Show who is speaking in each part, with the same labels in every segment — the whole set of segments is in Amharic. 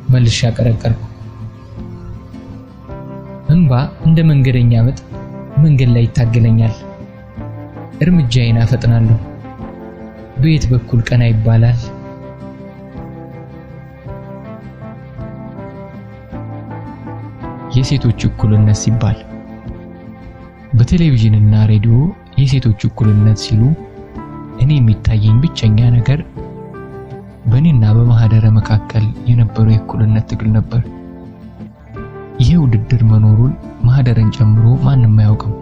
Speaker 1: መልሼ አቀረቀርኩ። እንባ እንደ መንገደኛ ምጥ መንገድ ላይ ይታገለኛል። እርምጃዬን አፈጥናለሁ። በየት በኩል ቀና ይባላል? የሴቶች እኩልነት ሲባል በቴሌቪዥንና ሬዲዮ የሴቶች እኩልነት ሲሉ እኔ የሚታየኝ ብቸኛ ነገር በእኔና በማህደረ መካከል የነበረው የእኩልነት ትግል ነበር። ይሄ ውድድር መኖሩን ማህደርን ጨምሮ ማንም አያውቅም።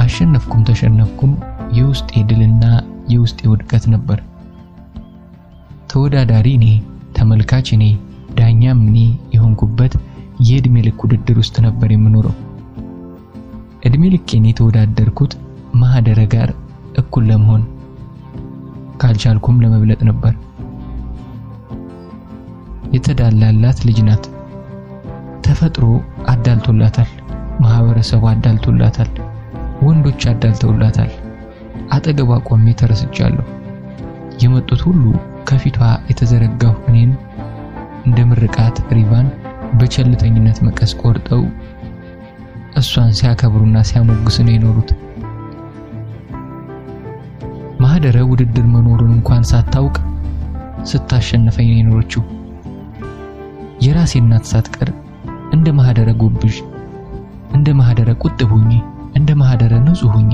Speaker 1: አሸነፍኩም ተሸነፍኩም የውስጤ ድልና የውስጤ ውድቀት ነበር። ተወዳዳሪ እኔ፣ ተመልካች እኔ፣ ዳኛም እኔ የሆንኩበት የእድሜ ልክ ውድድር ውስጥ ነበር የምኖረው። እድሜ ልኬን የተወዳደርኩት ማህደረ ጋር እኩል ለመሆን ካልቻልኩም ለመብለጥ ነበር። የተዳላላት ልጅ ናት። ተፈጥሮ አዳልቶላታል፣ ማህበረሰቡ አዳልቶላታል፣ ወንዶች አዳልተውላታል። አጠገቧ ቆሜ ተረስቻለሁ። የመጡት ሁሉ ከፊቷ የተዘረጋው እኔን እንደ ምርቃት ሪቫን በቸልተኝነት መቀስ ቆርጠው እሷን ሲያከብሩና ሲያሞግሱ ነው የኖሩት። ማህደረ ውድድር መኖሩን እንኳን ሳታውቅ ስታሸንፈኝ ነው የኖረችው። የራሴ እናት ሳትቀር እንደ ማህደረ ጎብዥ፣ እንደ ማህደረ ቁጥብ ሁኚ፣ እንደ ማህደረ ንጹህ ሁኚ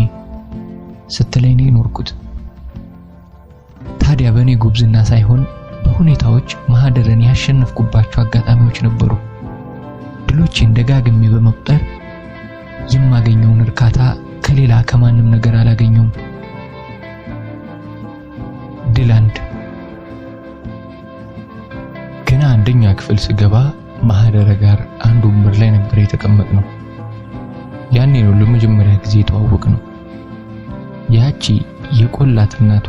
Speaker 1: ስትለኝ ነው የኖርኩት። ታዲያ በእኔ ጉብዝና ሳይሆን በሁኔታዎች ማህደረን ያሸነፍኩባቸው አጋጣሚዎች ነበሩ። ድሎቼን ደጋግሜ በመቁጠር የማገኘውን እርካታ ከሌላ ከማንም ነገር አላገኘውም። ድል አንድ። ገና አንደኛ ክፍል ስገባ ማህደረ ጋር አንድ ወንበር ላይ ነበር የተቀመጥነው። ያኔ ነው ለመጀመሪያ ጊዜ የተዋወቅነው። ያቺ የቆላት እናቷ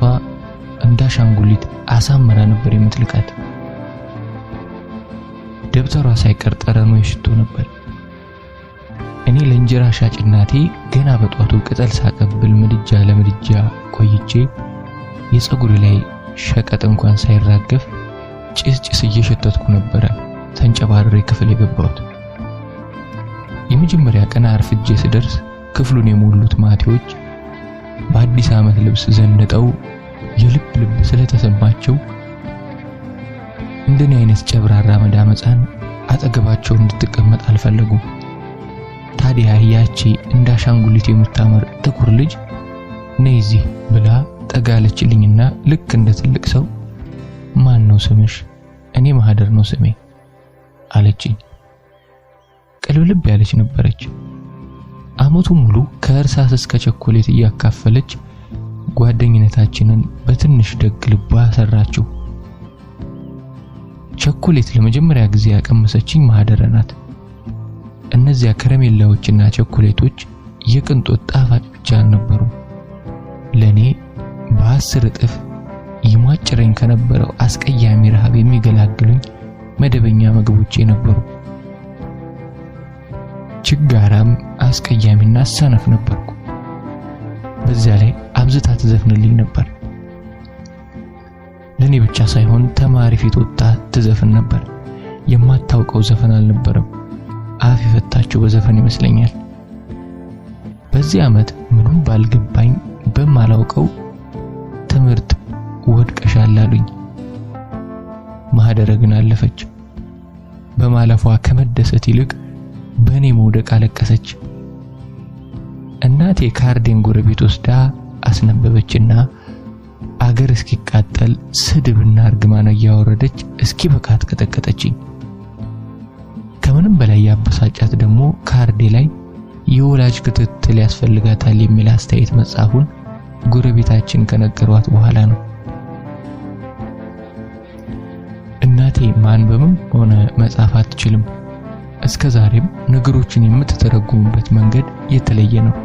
Speaker 1: እንዳሻንጉሊት አሳምራ ነበር የምትልካት። ደብተሯ ሳይቀር ጠረኑ የሽቶ ነበር። እኔ ለእንጀራ ሻጭ እናቴ ገና በጧቱ ቅጠል ሳቀብል ምድጃ ለምድጃ ቆይቼ የፀጉሬ ላይ ሸቀጥ እንኳን ሳይራገፍ ጭስ እየሸተትኩ ነበር ተንጨባረሬ ክፍል የገባሁት። የመጀመሪያ ቀን አርፍጄ ስደርስ ክፍሉን የሞሉት ማቴዎች በአዲስ ዓመት ልብስ ዘንጠው የልብ ስለተሰማቸው እንደኔ አይነት ጨብራራ መዳመፃን አጠገባቸው እንድትቀመጥ አልፈለጉም። ታዲያ ያቺ እንዳሻንጉሊት የምታመር ጥቁር ልጅ ነይ እዚህ ብላ ጠጋለችልኝና ልክ እንደ ትልቅ ሰው ማን ነው ስምሽ? እኔ ማህደር ነው ስሜ አለችኝ። ቅልብልብ ያለች ነበረች። አመቱ ሙሉ ከእርሳስ እስከ ቸኮሌት እያካፈለች ጓደኝነታችንን በትንሽ ደግ ልቧ ሰራችው። ቸኮሌት ለመጀመሪያ ጊዜ ያቀመሰችኝ ማህደረ ናት። እነዚያ ከረሜላዎችና ቸኮሌቶች የቅንጦት ጣፋጭ ብቻ አልነበሩ። ለኔ በ10 እጥፍ ይሟጭረኝ ከነበረው አስቀያሚ ረሃብ የሚገላግሉኝ መደበኛ ምግቦቼ ነበሩ። ችጋራም አስቀያሚና ሰነፍ ነበርኩ። በዛ ላይ አብዝታ ትዘፍንልኝ ነበር። ለኔ ብቻ ሳይሆን ተማሪ ፊት ወጣ ትዘፍን ነበር። የማታውቀው ዘፈን አልነበረም። አፍ የፈታችው በዘፈን ይመስለኛል። በዚህ ዓመት ምንም ባልገባኝ በማላውቀው ትምህርት ወድቀሻል አሉኝ። ማህደረ ግን አለፈች። በማለፏ ከመደሰት ይልቅ በእኔ መውደቅ አለቀሰች። እናቴ ካርዴን ጎረቤት ወስዳ አስነበበችና አገር እስኪቃጠል ስድብና እርግማን እያወረደች እስኪ በቃት ቀጠቀጠችኝ። ከምንም በላይ ያበሳጫት ደግሞ ካርዴ ላይ የወላጅ ክትትል ያስፈልጋታል የሚል አስተያየት መጻፉን ጎረቤታችን ከነገሯት በኋላ ነው። እናቴ ማንበብም ሆነ መጻፍ አትችልም። እስከዛሬም ነገሮችን የምትተረጉምበት መንገድ የተለየ ነው።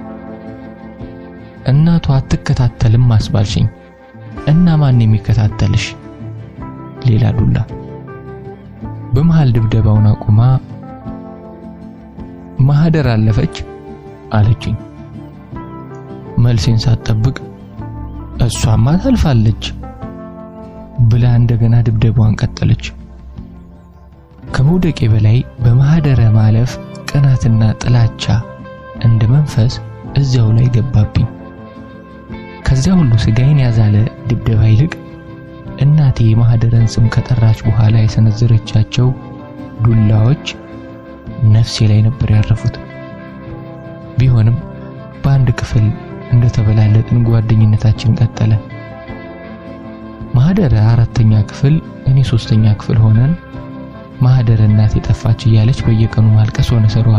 Speaker 1: እናቷ አትከታተልም አስባልሽኝ እና ማን የሚከታተልሽ? ሌላ ዱላ። በመሃል ድብደባውን አቁማ ማህደር አለፈች አለችኝ። መልሴን ሳትጠብቅ እሷማ ታልፋለች ብላ እንደገና ድብደባዋን ቀጠለች። ከመውደቄ በላይ በማህደረ ማለፍ ቅናትና ጥላቻ እንደ መንፈስ እዚያው ላይ ገባብኝ። ከዚያ ሁሉ ስጋዬን ያዛለ ድብደባ ይልቅ እናቴ የማህደረን ስም ከጠራች በኋላ የሰነዘረቻቸው ዱላዎች ነፍሴ ላይ ነበር ያረፉት። ቢሆንም በአንድ ክፍል እንደተበላለጥን ጓደኝነታችን ቀጠለ። ማህደረ 4ኛ ክፍል እኔ 3ኛ ክፍል ሆነን ማህደረ እናቴ ጠፋች እያለች በየቀኑ ማልቀስ ሆነ ስራዋ።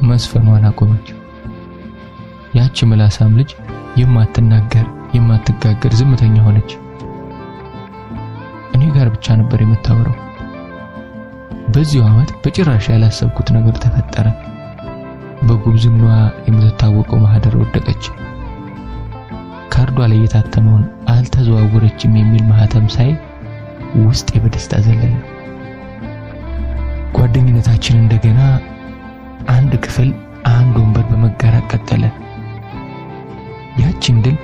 Speaker 1: መስፈኗን አቆመች። ያቺ ምላሳም ልጅ የማትናገር የማትጋገር ዝምተኛ ሆነች። እኔ ጋር ብቻ ነበር የምታወራው። በዚሁ ዓመት በጭራሽ ያላሰብኩት ነገር ተፈጠረ። በጉብዝናዋ የምትታወቀው ማህደረ ወደቀች። ካርዷ ላይ የታተመውን አልተዘዋወረችም የሚል ማህተም ሳይ ውስጤ በደስታ ዘለለ። ጓደኝነታችን እንደገና አንድ ክፍል አንድ ወንበር በመጋራት ቀጠለ። ያቺን ድል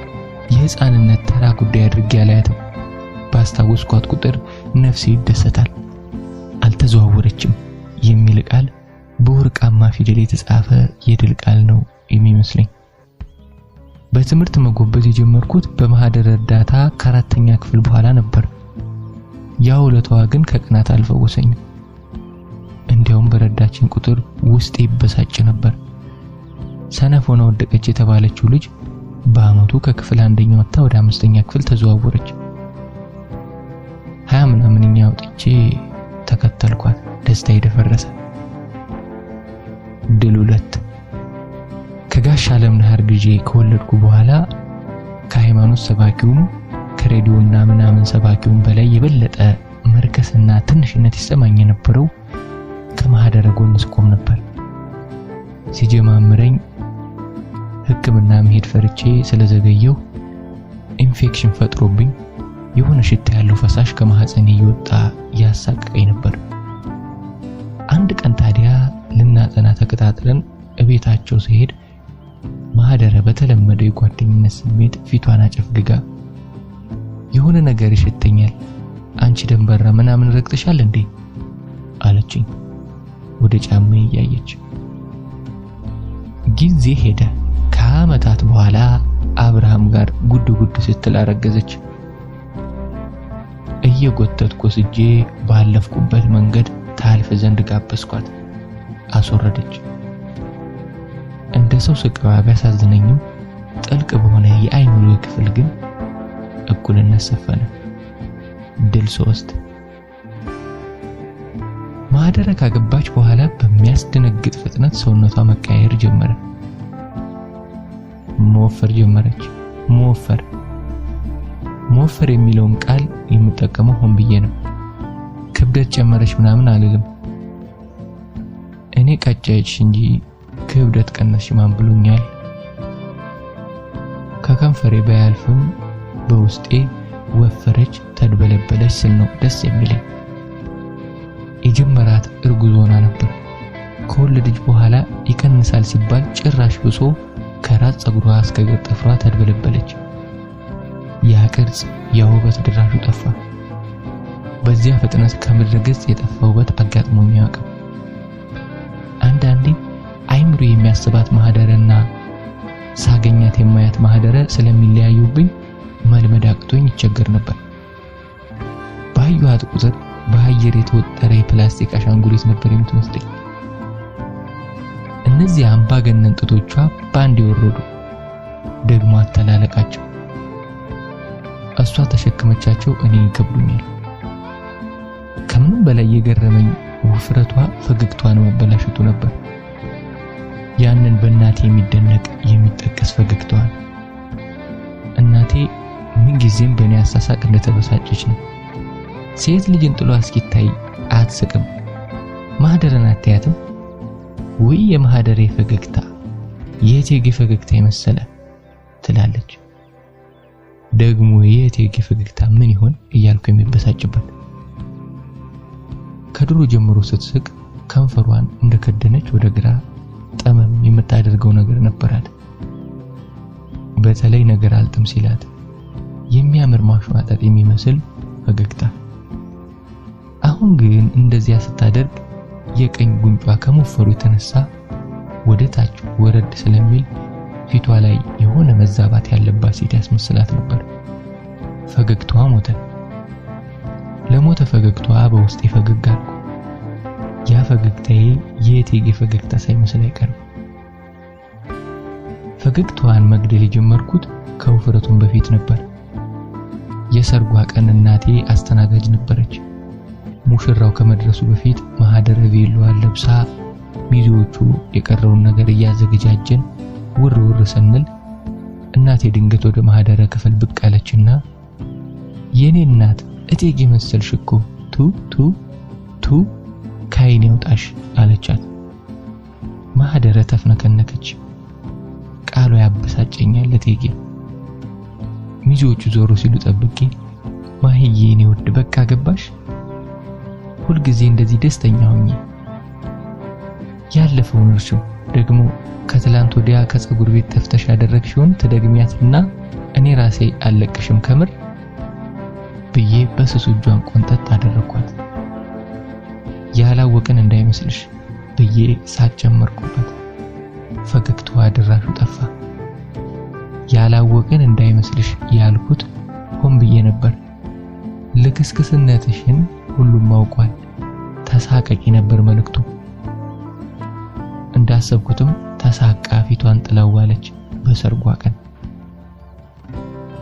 Speaker 1: የሕፃንነት ተራ ጉዳይ አድርጌ አላያትም። ባስታወስኳት ቁጥር ነፍሴ ይደሰታል። አልተዘዋወረችም የሚል ቃል በወርቃማ ፊደል የተጻፈ የድል ቃል ነው የሚመስለኝ። በትምህርት መጎበዝ የጀመርኩት በማህደረ እርዳታ ከ4ኛ ክፍል በኋላ ነበር። ያው ለተዋ ግን ከቅናት አልፈወሰኝም። እንዲያውም በረዳችን ቁጥር ውስጤ ይበሳጭ ነበር። ሰነፍ ሆና ወደቀች የተባለችው ልጅ በአመቱ ከክፍል 1ኛ ወጣ ወደ 5ኛ ክፍል ተዘዋወረች። 20 ምናምንኛ ወጥቼ ተከተልኳት። ደስታ ይደፈረሰ። ድል 2 ከጋሽ አለምነህ አርግዤ ከወለድኩ በኋላ ከሃይማኖት ሰባኪውም ከሬዲዮና ምናምን ሰባኪውም በላይ የበለጠ መርከስና ትንሽነት ይሰማኝ የነበረው ከማህደረ ጎን ስቆም ነበር። ሲጀማምረኝ ሕክምና መሄድ ፈርቼ ስለዘገየው ኢንፌክሽን ፈጥሮብኝ የሆነ ሽታ ያለው ፈሳሽ ከማህፀኔ እየወጣ ያሳቀቀኝ ነበር። አንድ ቀን ታዲያ ልናጠና ተከታትለን እቤታቸው ሲሄድ ማህደረ በተለመደው የጓደኝነት ስሜት ፊቷን አጨፍግጋ የሆነ ነገር ይሽተኛል፣ አንቺ ደንበራ ምናምን ረግጥሻል እንዴ አለችኝ ወደ ጫማዬ እያየች። ጊዜ ሄደ። ከዓመታት በኋላ አብርሃም ጋር ጉድ ስትል አረገዘች። እየጎተትኩ ወስጄ ባለፍኩበት መንገድ ታልፍ ዘንድ ጋበዝኳት። አስወረደች። እንደ ሰው ስቃዋ ቢያሳዝነኝም ጥልቅ በሆነ የአይምሮ ክፍል ግን እኩልነት ሰፈነ። ድል 3 ማህደረ ካገባች በኋላ በሚያስደነግጥ ፍጥነት ሰውነቷ መቀየር ጀመረ። መወፈር ጀመረች። መወፈር የሚለውን ቃል የምጠቀመው ሆን ብዬ ነው። ክብደት ጨመረች ምናምን አልልም። እኔ ቀጨች እንጂ ክብደት ቀነስሽ ማን ብሎኛል? ከከንፈሬ ባያልፍም በውስጤ ወፈረች ተድበለበለች ስል ነው ደስ የሚለኝ። የጀመራት እርጉዝ ሆና ነበር። ከወለደች በኋላ ይቀንሳል ሲባል ጭራሽ ብሶ ከራስ ፀጉሯ እስከ እግር ጥፍሯ ተድበለበለች። ያ ቅርጽ የውበት ድራሹ ጠፋ። በዚያ ፍጥነት ከምድረ ገጽ የጠፋ ውበት አጋጥሞኝ ያውቃል። አንዳንዴ አይምሮ የሚያስባት ማህደረና ሳገኛት የማያት ማህደረ ስለሚለያዩብኝ መልመድ አቅቶኝ ይቸገር ነበር። ባዩት ቁጥር በአየር የተወጠረ የፕላስቲክ አሻንጉሊት ነበር የምትመስለኝ። እነዚህ አምባገነን ጥቶቿ ባንድ ይወረዱ። ደግሞ አተላለቃቸው እሷ ተሸክመቻቸው እኔ ይከብዱኛል። ከምንም በላይ የገረመኝ ውፍረቷ ፈገግቷን መበላሸቱ ነበር። ያንን በእናቴ የሚደነቅ የሚጠቀስ ፈገግቷን። እናቴ ምን ጊዜም በእኔ አሳሳቅ እንደተበሳጨች ነው። ሴት ልጅን ጥሎ እስኪታይ አትስቅም። ማህደረን አትያትም ወይ? የማህደሬ ፈገግታ የእቴጌ ፈገግታ ይመስላል ትላለች። ደግሞ የእቴጌ ፈገግታ ምን ይሆን እያልኩ የሚበሳጭበት። ከድሮ ጀምሮ ስትስቅ ከንፈሯን እንደከደነች ወደ ግራ ጠመም የምታደርገው ነገር ነበራት። በተለይ ነገር አልጥም ሲላት የሚያምር ማሽማጣት የሚመስል ፈገግታ። አሁን ግን እንደዚያ ስታደርግ የቀኝ ጉንጯ ከመፈሩ የተነሳ ወደ ታች ወረድ ስለሚል ፊቷ ላይ የሆነ መዛባት ያለባት ሴት ያስመስላት ነበር። ፈገግታዋ ሞተ። ለሞተ ፈገግታዋ በውስጤ ፈገግ አልኩ። ያ ፈገግታዬ የእቴጌ ፈገግታ ሳይመስል አይቀርም። ፈገግታዋን መግደል የጀመርኩት ከውፍረቱም በፊት ነበር። የሰርጓ ቀን እናቴ አስተናጋጅ ነበረች። ሙሽራው ከመድረሱ በፊት ማህደረ ቬሎዋን ለብሳ ሚዜዎቹ የቀረውን ነገር እያዘገጃጀን ውር ስንል እናቴ ድንገት ወደ ማህደረ ክፍል ብቅ አለችና የኔ እናት እቴጌ መሰልሽ እኮ ቱ ካይን ያውጣሽ አለቻት። ማህደረ ተፍነከነከች። ቃሏ ያበሳጨኛል። እቴጌ ሚዜዎቹ ዞሮ ሲሉ ጠብቄ ማህዬ የኔ ውድ በቃ ገባሽ? ሁል ጊዜ እንደዚህ ደስተኛ ሆኜ ያለፈውን እርሺው ደግሞ ከትላንት ወዲያ ከጸጉር ቤት ተፍተሽ ያደረግሽውን ተደግሚያትና እኔ ራሴ አለቅሽም ከምር ብዬ በስሱ እጇን ቆንጠጥ አደረኳት። ያላወቅን እንዳይመስልሽ ብዬ ሳጨመርኩበት። ፈገግታዋ ድራሹ ጠፋ። ያላወቅን እንዳይመስልሽ ያልኩት ሆን ብዬ ነበር። ልክስክስነትሽን ሁሉም አውቋል። ተሳቀቂ ነበር መልእክቱ። እንዳሰብኩትም ተሳቃ ፊቷን ጥላዋለች። በሰርጓ ቀን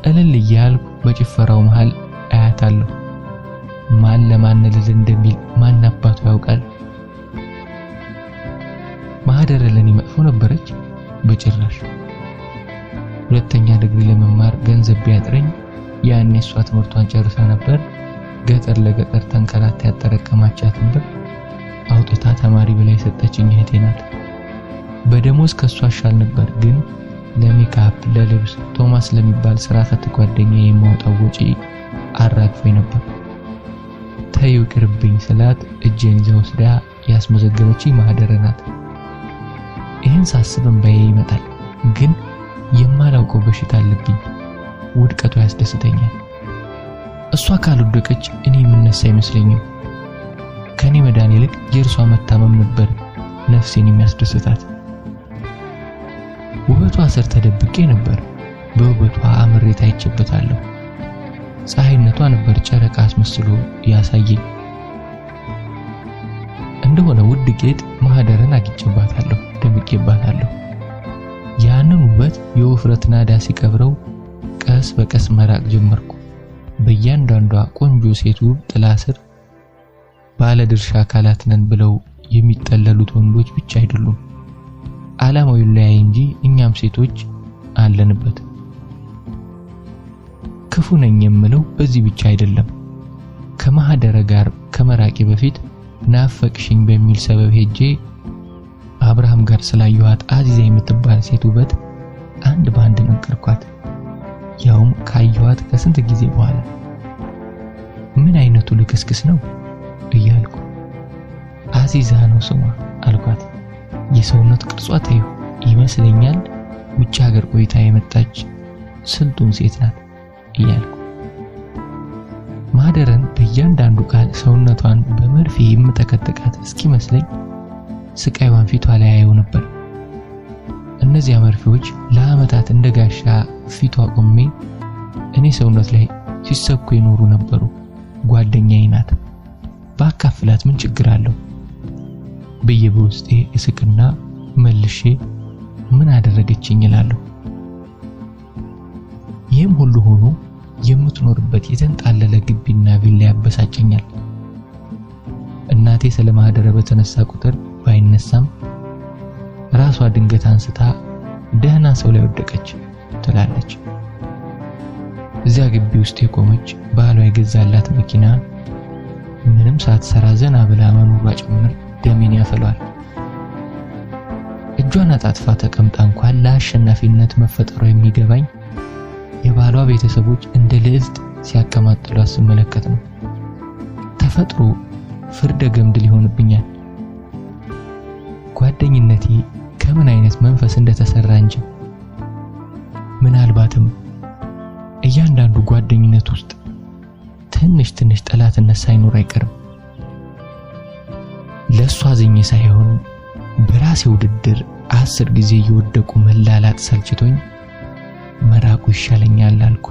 Speaker 1: እልል እያልኩ በጭፈራው መሃል አያታለሁ። ማን ለማን ልል እንደሚል ማን አባቱ ያውቃል። ማህደረ ለኔ መጥፎ ነበረች? በጭራሽ። ሁለተኛ ዲግሪ ለመማር ገንዘብ ቢያጥረኝ ያኔ እሷ ትምህርቷን ጨርሳ ነበር። ገጠር ለገጠር ተንከራታ ያጠረቀማቻትን ብር አውጥታ ተማሪ ብላይ ሰጠችኝ እህቴ ናት። በደሞዝ ከሷ አሻል ነበር፣ ግን ለሜካፕ ለልብስ ቶማስ ለሚባል ስራ ፈት ጓደኛዬ የማውጣው ወጪ አራግፎኝ ነበር። ታዩ ቅርብኝ ስላት እጄን ይዛ ወስዳ ያስመዘገበችኝ ማህደረ ናት። ይህን ሳስብም ባዬ ይመጣል፣ ግን የማላውቀው በሽታ አለብኝ። ውድቀቷ ያስደስተኛል። እሷ ካልወደቀች እኔ የምነሳ አይመስለኝም። ከኔ መዳን ይልቅ የእርሷ መታመም ነበር ነፍሴን የሚያስደስታት። ውበቷ ስር ተደብቄ ነበር። በውበቷ አምሬት አይቼበታለሁ። ፀሐይነቷ ነበር ጨረቃ አስመስሎ ያሳየኝ። እንደሆነ ውድ ጌጥ ማህደረን አግኝቼባታለሁ፣ ደምቄባታለሁ። ያንን ውበት የውፍረት ናዳ ሲቀብረው ቀስ በቀስ መራቅ ጀመርኩ። በእያንዳንዷ ቆንጆ ሴት ውብ ጥላ ስር ባለ ድርሻ አካላት ነን ብለው የሚጠለሉት ወንዶች ብቻ አይደሉም። ዓላማው ይለያይ እንጂ እኛም ሴቶች አለንበት። ክፉ ነኝ የምለው በዚህ ብቻ አይደለም። ከማህደረ ጋር ከመራቄ በፊት ናፈቅሽኝ በሚል ሰበብ ሄጄ አብርሃም ጋር ስላየኋት አዚዛ የምትባል ሴት ውበት አንድ ባንድ ነገርኳት። ያውም ካየኋት ከስንት ጊዜ በኋላ። ምን አይነቱ ልክስክስ ነው እያልኩ አዚዛ ነው ስሟ አልኳት። የሰውነት ቅርጿ ታዩ ይመስለኛል ውጭ ሀገር ቆይታ የመጣች ስልጡን ሴት ናት እያልኩ ማህደረን በእያንዳንዱ ቃል ሰውነቷን በመርፌ የምተከተቃት እስኪመስለኝ ስቃይዋን ፊቷ ላይ አየው ነበር። እነዚያ መርፌዎች ለዓመታት እንደጋሻ ፊቷ ቆሜ እኔ ሰውነት ላይ ሲሰኩ ይኖሩ ነበሩ። ጓደኛዬ ናት፣ ባካፍላት ምን ችግር አለው ብዬ በውስጤ እስቅና መልሼ ምን አደረገችኝ እላለሁ። ይህም ሁሉ ሆኖ የምትኖርበት የተንጣለለ ግቢና ቪላ ያበሳጨኛል። እናቴ ስለ ማህደረ በተነሳ ቁጥር ባይነሳም ራሷ ድንገት አንስታ ደህና ሰው ላይ ወደቀች ትላለች። እዚያ ግቢ ውስጥ የቆመች ባሏ የገዛላት መኪና ምንም ሳትሰራ ዘና ብላ መኖሯ ጭምር ደሜን ያፈላል። እጇን አጣጥፋ ተቀምጣ እንኳን ለአሸናፊነት መፈጠሯ የሚገባኝ የባሏ ቤተሰቦች እንደ ልዕልት ሲያከማጥሏት ስመለከት ነው። ተፈጥሮ ፍርደ ገምድል ይሆንብኛል። ጓደኝነቴ ከምን አይነት መንፈስ እንደተሰራ እንጂ ምናልባትም እያንዳንዱ ጓደኝነት ውስጥ ትንሽ ጠላትነት ሳይኖር አይቀርም። ለሷ አዝኜ ሳይሆን በራሴ ውድድር 10 ጊዜ እየወደቁ መላላጥ ሰልችቶኝ መራቁ ይሻለኛል አልኩ።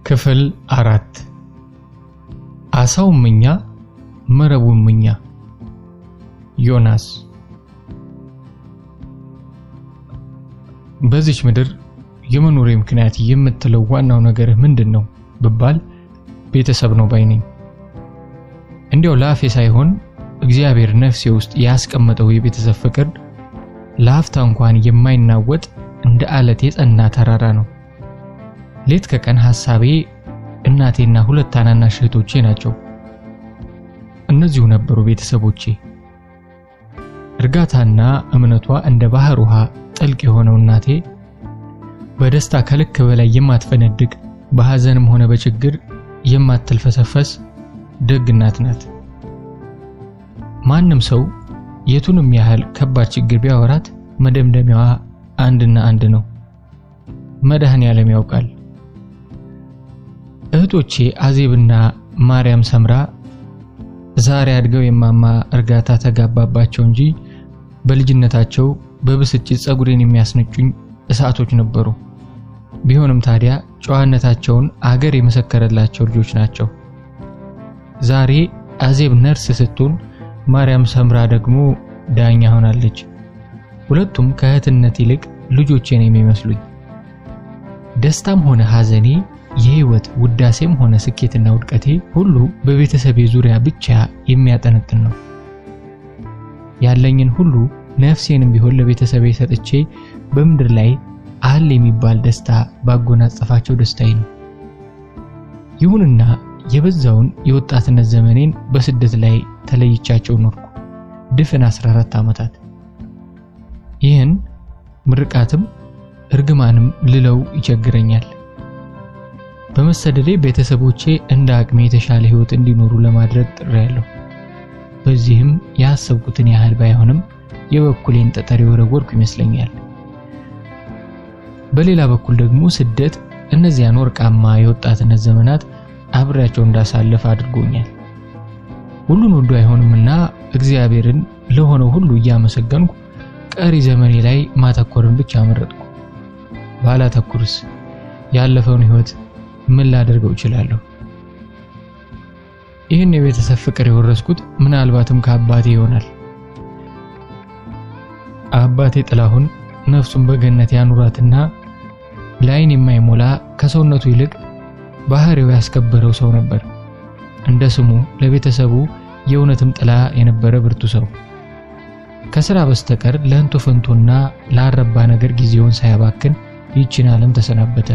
Speaker 1: ክፍል 4 አሳው ምኛ መረቡን ምኛ። ዮናስ። በዚች ምድር የመኖሬ ምክንያት የምትለው ዋናው ነገር ምንድነው ብባል ቤተሰብ ነው ባይ ነኝ። እንዲያው ላፌ ሳይሆን እግዚአብሔር ነፍሴ ውስጥ ያስቀመጠው የቤተሰብ ፍቅር ላፍታ እንኳን የማይናወጥ እንደ አለት የጸና ተራራ ነው። ሌት ከቀን ሐሳቤ እናቴና 2 ታናናሽ እህቶቼ ናቸው። እነዚሁ ነበሩ ቤተሰቦቼ። እርጋታና እምነቷ እንደ ባህር ውሃ ጥልቅ የሆነው እናቴ በደስታ ከልክ በላይ የማትፈነድቅ፣ በሐዘንም ሆነ በችግር የማትልፈሰፈስ ደግ እናት ናት። ማንም ሰው የቱንም ያህል ከባድ ችግር ቢያወራት መደምደሚያዋ አንድና አንድ ነው። መድኃኔዓለም ያውቃል። እህቶቼ አዜብና ማርያም ሰምራ ዛሬ አድገው የማማ እርጋታ ተጋባባቸው እንጂ በልጅነታቸው በብስጭት ጸጉሬን የሚያስነጩኝ እሳቶች ነበሩ። ቢሆንም ታዲያ ጨዋነታቸውን አገር የመሰከረላቸው ልጆች ናቸው። ዛሬ አዜብ ነርስ ስትሆን ማርያም ሰምራ ደግሞ ዳኛ ሆናለች። ሁለቱም ከእህትነት ይልቅ ልጆቼን የሚመስሉኝ። ደስታም ሆነ ሐዘኔ፣ የህይወት ውዳሴም ሆነ ስኬትና ውድቀቴ ሁሉ በቤተሰቤ ዙሪያ ብቻ የሚያጠነጥን ነው። ያለኝን ሁሉ ነፍሴንም ቢሆን ለቤተሰቤ ሰጥቼ በምድር ላይ አለ የሚባል ደስታ ባጎናጸፋቸው ደስታዬ ነው። ይሁንና የበዛውን የወጣትነት ዘመኔን በስደት ላይ ተለይቻቸው ኖርኩ ድፍን 14 ዓመታት። ይህን ምርቃትም እርግማንም ልለው ይቸግረኛል። በመሰደዴ ቤተሰቦቼ እንደ አቅሜ የተሻለ ህይወት እንዲኖሩ ለማድረግ ጥሬያለሁ። በዚህም ያሰብኩትን ያህል ባይሆንም የበኩሌን ጠጠር የወረወርኩ ይመስለኛል። በሌላ በኩል ደግሞ ስደት እነዚያን ወርቃማ የወጣትነት ዘመናት አብሬያቸው እንዳሳልፍ አድርጎኛል። ሁሉን ወዶ አይሆንምና እግዚአብሔርን ለሆነው ሁሉ እያመሰገንኩ ቀሪ ዘመኔ ላይ ማተኮርን ብቻ መረጥኩ። ባላተኩርስ ያለፈውን ህይወት ምን ላደርገው እችላለሁ? ይህን የቤተሰብ ፍቅር የወረስኩት ምናልባትም ከአባቴ ይሆናል። አባቴ ጥላሁን ነፍሱን በገነት ያኑራትና ላይን የማይሞላ ከሰውነቱ ይልቅ ባህሪው ያስከበረው ሰው ነበር። እንደ ስሙ ለቤተሰቡ የእውነትም ጥላ የነበረ ብርቱ ሰው። ከሥራ በስተቀር ለእንቶ ፈንቶና ላረባ ነገር ጊዜውን ሳያባክን ይህችን ዓለም ተሰናበተ።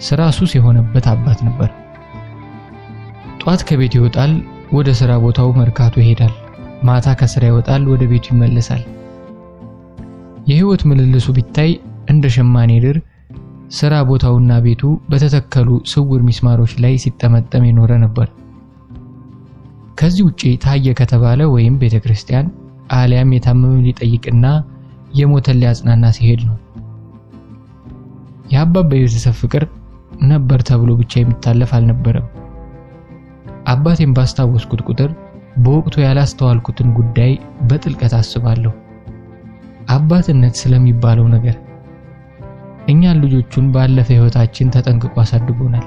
Speaker 1: ሥራ ሱስ የሆነበት አባት ነበር። ጧት ከቤት ይወጣል፣ ወደ ሥራ ቦታው መርካቶ ይሄዳል። ማታ ከሥራ ይወጣል፣ ወደ ቤቱ ይመለሳል። የህይወት ምልልሱ ቢታይ እንደ ሸማኔ ድር ሥራ ቦታውና ቤቱ በተተከሉ ስውር ሚስማሮች ላይ ሲጠመጠም የኖረ ነበር። ከዚህ ውጪ ታየ ከተባለ ወይም ቤተክርስቲያን አሊያም የታመመ ሊጠይቅና የሞተን ሊያጽናና ሲሄድ ነው። የአባባ የቤተሰብ ፍቅር ነበር ተብሎ ብቻ የሚታለፍ አልነበረም። አባቴን ባስታወስኩት ቁጥር በወቅቱ ያላስተዋልኩትን ጉዳይ በጥልቀት አስባለሁ። አባትነት ስለሚባለው ነገር እኛን ልጆቹን ባለፈ ህይወታችን ተጠንቅቆ አሳድጎናል።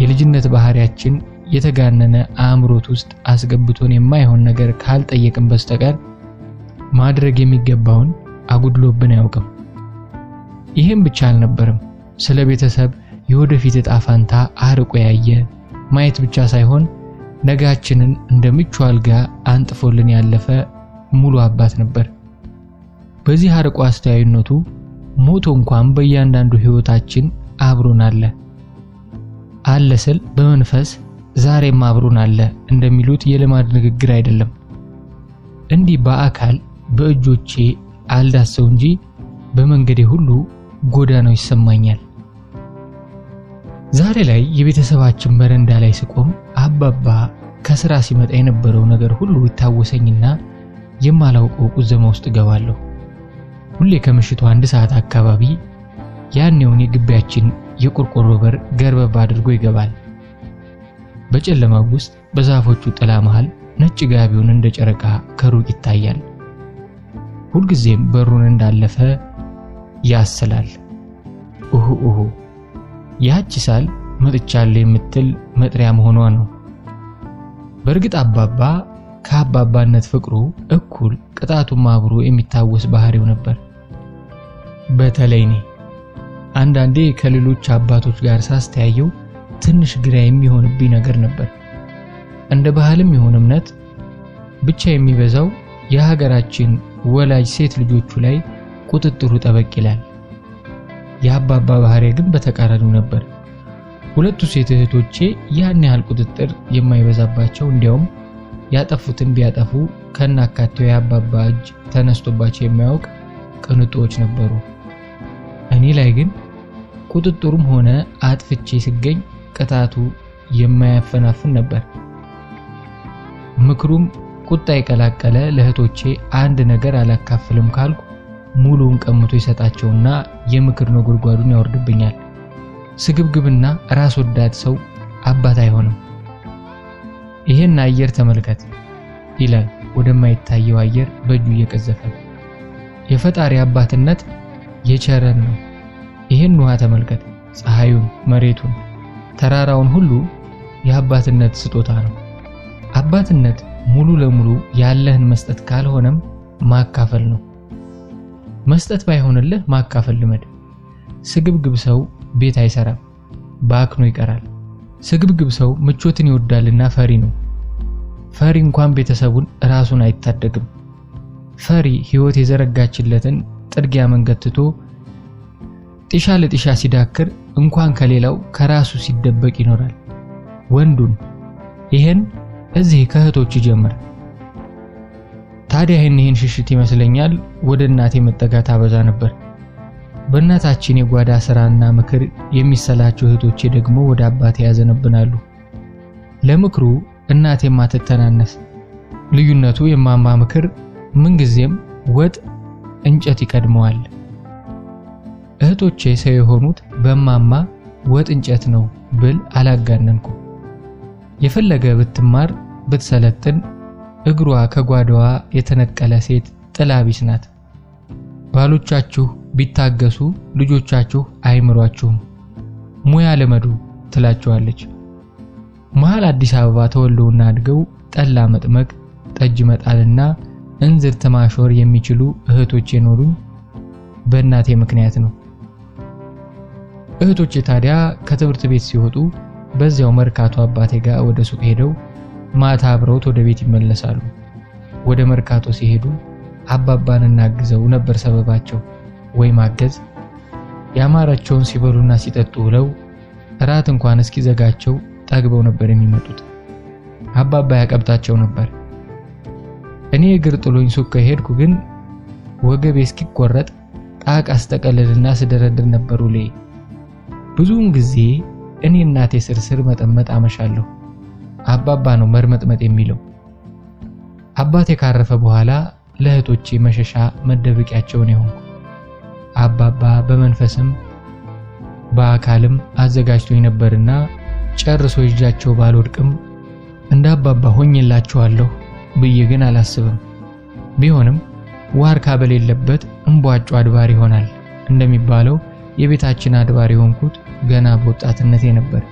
Speaker 1: የልጅነት ባህሪያችን የተጋነነ አእምሮት ውስጥ አስገብቶን የማይሆን ነገር ካልጠየቅን በስተቀር ማድረግ የሚገባውን አጉድሎብን አያውቅም። ይህም ብቻ አልነበረም። ስለ ቤተሰብ የወደፊት ዕጣ ፈንታ አርቆ ያየ ማየት ብቻ ሳይሆን ነጋችንን እንደምቹ አልጋ አንጥፎልን ያለፈ ሙሉ አባት ነበር። በዚህ አርቆ አስተያይነቱ ሞቶ እንኳን በእያንዳንዱ ህይወታችን አብሮን አለ ስል በመንፈስ ዛሬም አብሮን አለ እንደሚሉት የልማድ ንግግር አይደለም። እንዲህ በአካል በእጆቼ አልዳሰው እንጂ በመንገዴ ሁሉ ጎዳናው ይሰማኛል። ዛሬ ላይ የቤተሰባችን በረንዳ ላይ ስቆም አባባ ከስራ ሲመጣ የነበረው ነገር ሁሉ ይታወሰኝና የማላውቀው ቁዘማ ውስጥ ገባለሁ። ሁሌ ከምሽቱ 1 ሰዓት አካባቢ ያኔውን የግቢያችን የቆርቆሮ በር ገርበብ አድርጎ ይገባል። በጨለማው ውስጥ በዛፎቹ ጥላ መሃል ነጭ ጋቢውን እንደ ጨረቃ ከሩቅ ይታያል። ሁልጊዜም በሩን እንዳለፈ ያስላል። ኡሁ ያቺ ሳል መጥቻለሁ የምትል መጥሪያ መሆኗ ነው። በእርግጥ አባባ ከአባባነት ፍቅሩ እኩል ቅጣቱም አብሮ የሚታወስ ባህሪው ነበር። በተለይ እኔ አንዳንዴ ከሌሎች አባቶች ጋር ሳስተያየው ትንሽ ግራ የሚሆንብኝ ነገር ነበር። እንደ ባህልም ይሁን እምነት ብቻ የሚበዛው የሀገራችን ወላጅ ሴት ልጆቹ ላይ ቁጥጥሩ ጠበቅ ይላል። የአባባ ባህሪ ግን በተቃራኒው ነበር። ሁለቱ ሴት እህቶቼ ያን ያህል ቁጥጥር የማይበዛባቸው እንዲያውም ያጠፉትን ቢያጠፉ ከናካቴው የአባባ እጅ ተነስቶባቸው የማያውቅ ቅንጦች ነበሩ። እኔ ላይ ግን ቁጥጥሩም ሆነ አጥፍቼ ሲገኝ ቅጣቱ የማያፈናፍን ነበር። ምክሩም ቁጣ የቀላቀለ ለእህቶቼ አንድ ነገር አላካፍልም ካልኩ ሙሉውን ቀምቶ ይሰጣቸውና የምክር ነጎድጓዱን ያወርድብኛል። ስግብግብና ራስ ወዳድ ሰው አባት አይሆንም። ይሄን አየር ተመልከት ይላል ወደማይታየው አየር በእጁ እየቀዘፈ። የፈጣሪ አባትነት የቸረን ነው። ይሄን ውሃ ተመልከት፣ ፀሐዩን፣ መሬቱን፣ ተራራውን ሁሉ የአባትነት ስጦታ ነው። አባትነት ሙሉ ለሙሉ ያለህን መስጠት ካልሆነም ማካፈል ነው። መስጠት ባይሆንልህ ማካፈል ልመድ። ስግብግብ ሰው ቤት አይሰራም፣ ባክኖ ይቀራል። ስግብግብ ሰው ምቾትን ይወዳልና ፈሪ ነው። ፈሪ እንኳን ቤተሰቡን ራሱን አይታደግም። ፈሪ ህይወት የዘረጋችለትን ጥርጊያ መንገድ ትቶ ጢሻ ለጢሻ ሲዳክር እንኳን ከሌላው ከራሱ ሲደበቅ ይኖራል። ወንዱን ይሄን እዚህ ከእህቶች ጀምር። ታዲያ ይሄን ሽሽት ይመስለኛል ወደ እናቴ መጠጋት አበዛ ነበር። በእናታችን የጓዳ ስራና ምክር የሚሰላቸው እህቶቼ ደግሞ ወደ አባቴ ያዘነብናሉ። ለምክሩ እናቴ ማትተናነስ። ልዩነቱ የማማ ምክር ምንጊዜም ወጥ እንጨት ይቀድመዋል። እህቶቼ ሰው የሆኑት በማማ ወጥ እንጨት ነው ብል አላጋነንኩ። የፈለገ ብትማር ብትሰለጥን እግሯ ከጓዳዋ የተነቀለ ሴት ጥላቢስ ናት። ባሎቻችሁ ቢታገሱ ልጆቻችሁ አይምሯችሁም፣ ሙያ ለመዱ ትላቸዋለች። መሃል አዲስ አበባ ተወልደውና አድገው ጠላ መጥመቅ፣ ጠጅ መጣልና እንዝርት ማሾር የሚችሉ እህቶቼ ኖሩኝ በእናቴ ምክንያት ነው። እህቶቼ ታዲያ ከትምህርት ቤት ሲወጡ በዚያው መርካቶ አባቴ ጋር ወደ ሱቅ ሄደው ማታ አብረውት ወደ ቤት ይመለሳሉ። ወደ መርካቶ ሲሄዱ አባባን እናግዘው ነበር ሰበባቸው። ወይ ማገዝ ያማራቸውን ሲበሉና ሲጠጡ ብለው ራት እንኳን እስኪዘጋቸው ጠግበው ነበር የሚመጡት። አባባ ያቀብጣቸው ነበር። እኔ እግር ጥሎኝ ሱቅ ከሄድኩ ግን ወገቤ እስኪቆረጥ ጣቃ አስተቀለልና ስደረድር ነበር ውሌ። ብዙውን ጊዜ እኔ እናቴ ስርስር መጠመጥ አመሻለሁ። አባባ ነው መርመጥመጥ የሚለው። አባቴ ካረፈ በኋላ ለእህቶቼ መሸሻ መደበቂያቸው ነው። አባባ በመንፈስም በአካልም አዘጋጅቶኝ ነበርና ጨርሶ ይጃቸው ባልወድቅም እንደ አባባ ሆኜላቸዋለሁ ብዬ ግን አላስብም። ቢሆንም ዋርካ በሌለበት እንቧጮ አድባር ይሆናል እንደሚባለው የቤታችን አድባር የሆንኩት ገና በወጣትነቴ ነበር።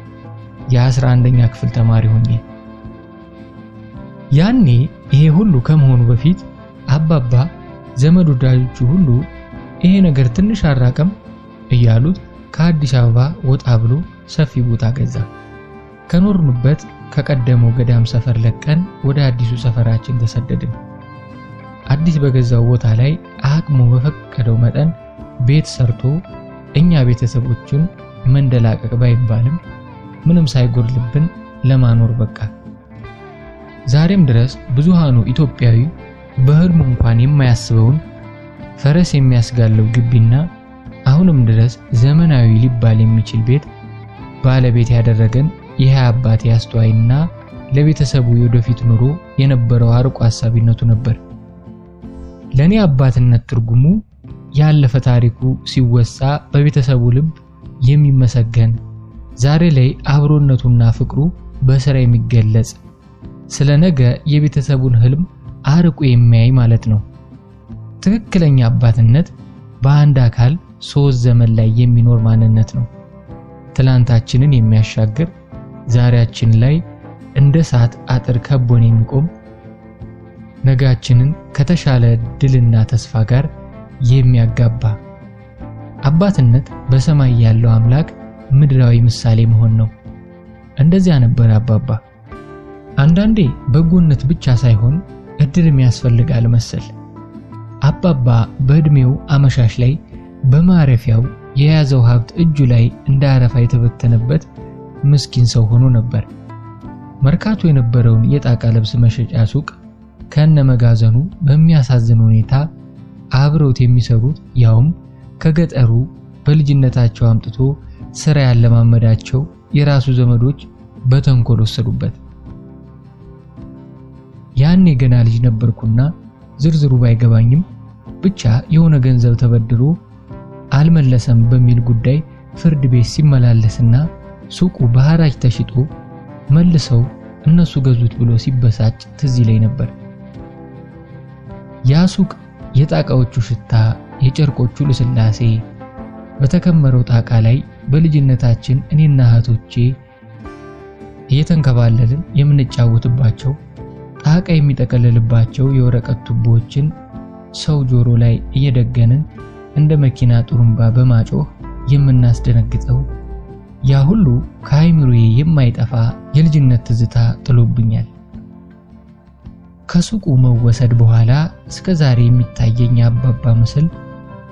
Speaker 1: የ11ኛ ክፍል ተማሪ ሆኜ። ያኔ ይሄ ሁሉ ከመሆኑ በፊት አባባ ዘመድ ወዳጆቹ ሁሉ ይሄ ነገር ትንሽ አራቀም እያሉት ከአዲስ አበባ ወጣ ብሎ ሰፊ ቦታ ገዛ። ከኖርንበት ከቀደመው ገዳም ሰፈር ለቀን ወደ አዲሱ ሰፈራችን ተሰደድን። አዲስ በገዛው ቦታ ላይ አቅሙ በፈቀደው መጠን ቤት ሰርቶ እኛ ቤተሰቦቹን መንደላቀቅ ባይባልም ምንም ሳይጎድልብን ለማኖር በቃ። ዛሬም ድረስ ብዙሃኑ ኢትዮጵያዊ በህልሙ እንኳን የማያስበውን ፈረስ የሚያስጋለው ግቢና አሁንም ድረስ ዘመናዊ ሊባል የሚችል ቤት ባለቤት ያደረገን ይሄ አባቴ አስተዋይና ለቤተሰቡ የወደፊት ኑሮ የነበረው አርቆ ሐሳቢነቱ ነበር። ለኔ አባትነት ትርጉሙ ያለፈ ታሪኩ ሲወሳ በቤተሰቡ ልብ የሚመሰገን፣ ዛሬ ላይ አብሮነቱና ፍቅሩ በስራ የሚገለጽ፣ ስለነገ የቤተሰቡን ህልም አርቆ የሚያይ ማለት ነው። ትክክለኛ አባትነት በአንድ አካል ሶስት ዘመን ላይ የሚኖር ማንነት ነው። ትላንታችንን የሚያሻግር፣ ዛሬያችን ላይ እንደ ሰዓት አጥር ከቦን የሚቆም፣ ነጋችንን ከተሻለ ድልና ተስፋ ጋር የሚያጋባ። አባትነት በሰማይ ያለው አምላክ ምድራዊ ምሳሌ መሆን ነው። እንደዚያ ነበር አባባ። አንዳንዴ በጎነት ብቻ ሳይሆን እድልም ያስፈልጋል መሰል። አባባ በእድሜው አመሻሽ ላይ በማረፊያው የያዘው ሀብት እጁ ላይ እንደ አረፋ የተበተነበት ምስኪን ሰው ሆኖ ነበር። መርካቶ የነበረውን የጣቃ ልብስ መሸጫ ሱቅ ከነ መጋዘኑ በሚያሳዝን ሁኔታ አብረውት የሚሰሩት ያውም ከገጠሩ በልጅነታቸው አምጥቶ ስራ ያለማመዳቸው የራሱ ዘመዶች በተንኮል ወሰዱበት። ያኔ ገና ልጅ ነበርኩና ዝርዝሩ ባይገባኝም ብቻ የሆነ ገንዘብ ተበድሮ አልመለሰም በሚል ጉዳይ ፍርድ ቤት ሲመላለስና ሱቁ በሐራጅ ተሽጦ መልሰው እነሱ ገዙት ብሎ ሲበሳጭ ትዝ ይለኝ ነበር። ያ ሱቅ የጣቃዎቹ ሽታ፣ የጨርቆቹ ልስላሴ በተከመረው ጣቃ ላይ በልጅነታችን እኔና እህቶቼ እየተንከባለልን የምንጫወትባቸው ጣቃ የሚጠቀለልባቸው የወረቀት ቱቦችን ሰው ጆሮ ላይ እየደገንን እንደ መኪና ጥሩምባ በማጮህ የምናስደነግጠው ያ ሁሉ ከአይምሮዬ የማይጠፋ የልጅነት ትዝታ ጥሎብኛል። ከሱቁ መወሰድ በኋላ እስከ ዛሬ የሚታየኝ አባባ ምስል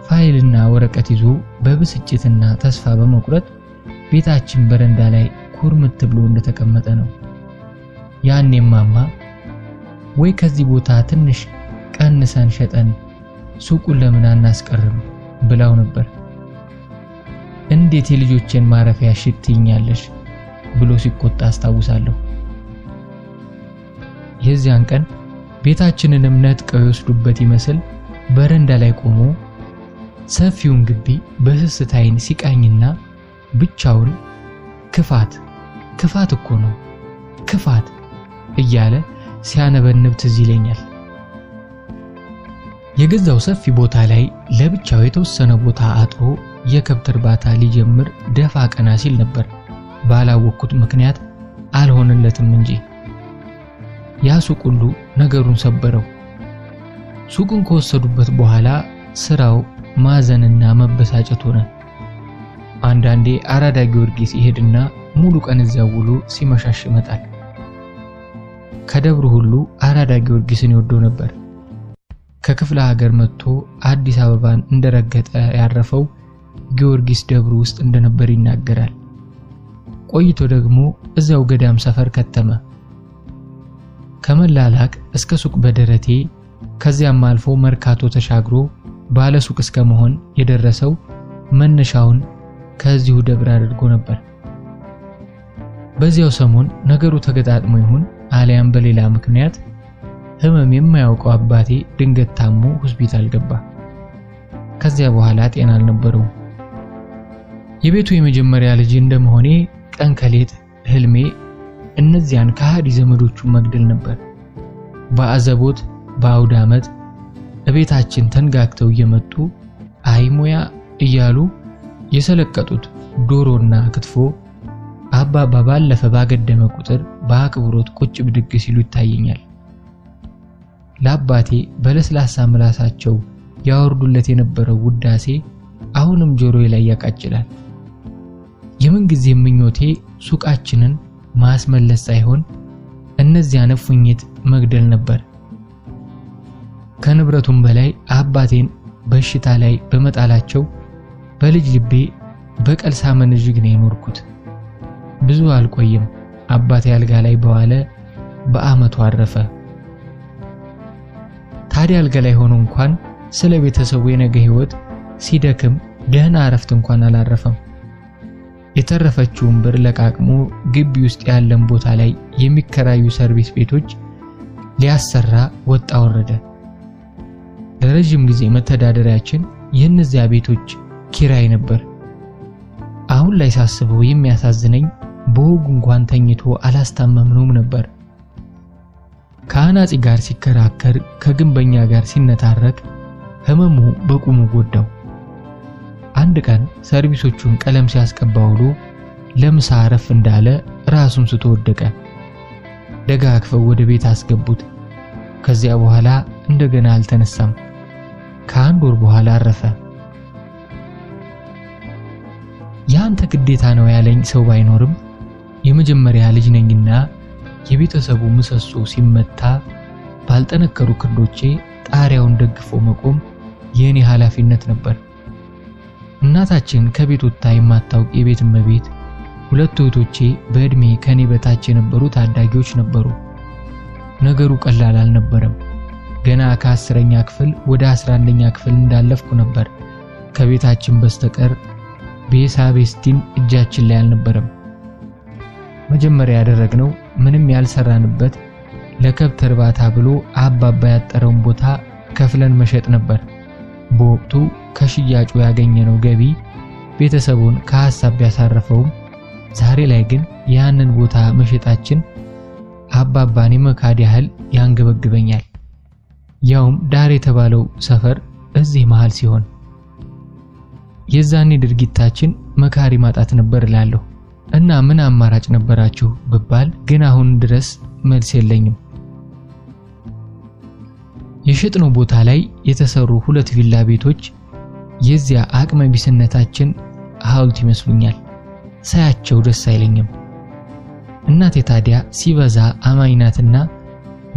Speaker 1: ፋይልና ወረቀት ይዞ በብስጭትና ተስፋ በመቁረጥ ቤታችን በረንዳ ላይ ኩርምት ብሎ እንደተቀመጠ ነው። ያኔ ማማ ወይ ከዚህ ቦታ ትንሽ ቀንሰን ሸጠን ሱቁን ለምን አናስቀርም ብላው ነበር። እንዴት የልጆችን ማረፊያ ሽትኛለሽ ብሎ ሲቆጣ አስታውሳለሁ። የዚያን ቀን ቤታችንንም ነጥቀው ይወስዱበት ይመስል በረንዳ ላይ ቆሞ ሰፊውን ግቢ በስስት ዓይን ሲቃኝና ብቻውን ክፋት እኮ ነው ክፋት እያለ ሲያነበንብ ትዝ ይለኛል። የገዛው ሰፊ ቦታ ላይ ለብቻው የተወሰነ ቦታ አጥሮ የከብት እርባታ ሊጀምር ደፋ ቀና ሲል ነበር። ባላወቅኩት ምክንያት አልሆነለትም እንጂ ያ ሱቅ ሁሉ ነገሩን ሰበረው። ሱቁን ከወሰዱበት በኋላ ስራው ማዘንና መበሳጨት ሆነ። አንዳንዴ አራዳ ጊዮርጊስ ይሄድና ሙሉ ቀን እዛው ውሎ ሲመሻሽ ይመጣል። ከደብሩ ሁሉ አራዳ ጊዮርጊስን ይወደው ነበር። ከክፍለ ሀገር መጥቶ አዲስ አበባን እንደረገጠ ያረፈው ጊዮርጊስ ደብሩ ውስጥ እንደነበር ይናገራል። ቆይቶ ደግሞ እዛው ገዳም ሰፈር ከተመ። ከመላላክ እስከ ሱቅ በደረቴ ከዚያም አልፎ መርካቶ ተሻግሮ ባለ ሱቅ እስከ መሆን የደረሰው መነሻውን ከዚሁ ደብር አድርጎ ነበር። በዚያው ሰሞን ነገሩ ተገጣጥሞ ይሁን አሊያም በሌላ ምክንያት ህመም የማያውቀው አባቴ ድንገት ታሞ ሆስፒታል ገባ። ከዚያ በኋላ ጤና አልነበረውም። የቤቱ የመጀመሪያ ልጅ እንደመሆኔ ቀን ከሌት ህልሜ እነዚያን ከሃዲ ዘመዶቹን መግደል ነበር። በአዘቦት በአውደ ዓመት እቤታችን ተንጋግተው እየመጡ አይሞያ እያሉ የሰለቀጡት ዶሮና ክትፎ አባባ ባለፈ ባገደመ ቁጥር በአክብሮት ቁጭ ብድግ ሲሉ ይታየኛል። ለአባቴ በለስላሳ ምላሳቸው ያወርዱለት የነበረው ውዳሴ አሁንም ጆሮዬ ላይ ያቃጭላል። የምን ጊዜ ምኞቴ ሱቃችንን ማስመለስ ሳይሆን እነዚያን እፉኝት መግደል ነበር። ከንብረቱም በላይ አባቴን በሽታ ላይ በመጣላቸው በልጅ ልቤ በቀል ሳመነዥግ ነው የኖርኩት። ብዙ አልቆየም አባቴ አልጋ ላይ በዋለ በአመቱ አረፈ። ታዲያ አልጋ ላይ ሆኖ እንኳን ስለ ቤተሰቡ የነገ ህይወት ሲደክም ደህና አረፍት እንኳን አላረፈም። የተረፈችውን ብር ለቃቅሞ ግቢ ውስጥ ያለን ቦታ ላይ የሚከራዩ ሰርቪስ ቤቶች ሊያሰራ ወጣ ወረደ። ለረጅም ጊዜ መተዳደሪያችን የእነዚያ ቤቶች ኪራይ ነበር። አሁን ላይ ሳስበው የሚያሳዝነኝ በወጉ እንኳን ተኝቶ አላስታመምነውም ነበር። ከአናጺ ጋር ሲከራከር፣ ከግንበኛ ጋር ሲነታረክ ህመሙ በቁሙ ጎዳው። አንድ ቀን ሰርቪሶቹን ቀለም ሲያስቀባ ውሎ ለምሳ አረፍ እንዳለ ራሱን ስቶ ወደቀ። ደጋግፈው ወደ ቤት አስገቡት። ከዚያ በኋላ እንደገና አልተነሳም። ከአንድ ወር በኋላ አረፈ። ያንተ ግዴታ ነው ያለኝ ሰው ባይኖርም የመጀመሪያ ልጅ ነኝና የቤተሰቡ ምሰሶ ሲመታ ባልጠነከሩ ክንዶቼ ጣሪያውን ደግፎ መቆም የኔ ኃላፊነት ነበር። እናታችን ከቤት ወጣ የማታውቅ የቤት እመቤት፣ ሁለት እህቶቼ በእድሜ ከኔ በታች የነበሩ ታዳጊዎች ነበሩ። ነገሩ ቀላል አልነበረም። ገና ከ10ኛ ክፍል ወደ 11ኛ ክፍል እንዳለፍኩ ነበር ከቤታችን በስተቀር ቤሳቤስቲን እጃችን ላይ አልነበረም። መጀመሪያ ያደረግነው ምንም ያልሰራንበት ለከብት እርባታ ብሎ አባባ ያጠረውን ቦታ ከፍለን መሸጥ ነበር። በወቅቱ ከሽያጩ ያገኘነው ገቢ ቤተሰቡን ከሐሳብ ቢያሳርፈውም ዛሬ ላይ ግን ያንን ቦታ መሸጣችን አባባን የመካድ ያህል ያንገበግበኛል። ያውም ዳር የተባለው ሰፈር እዚህ መሃል ሲሆን የዛኔ ድርጊታችን መካሪ ማጣት ነበር እላለሁ። እና ምን አማራጭ ነበራችሁ ብባል ግን አሁን ድረስ መልስ የለኝም። የሸጥነው ቦታ ላይ የተሰሩ 2 ቪላ ቤቶች የዚያ አቅመ ቢስነታችን ሐውልት ይመስሉኛል። ሳያቸው ደስ አይለኝም። እናቴ ታዲያ ሲበዛ አማኝ ናትና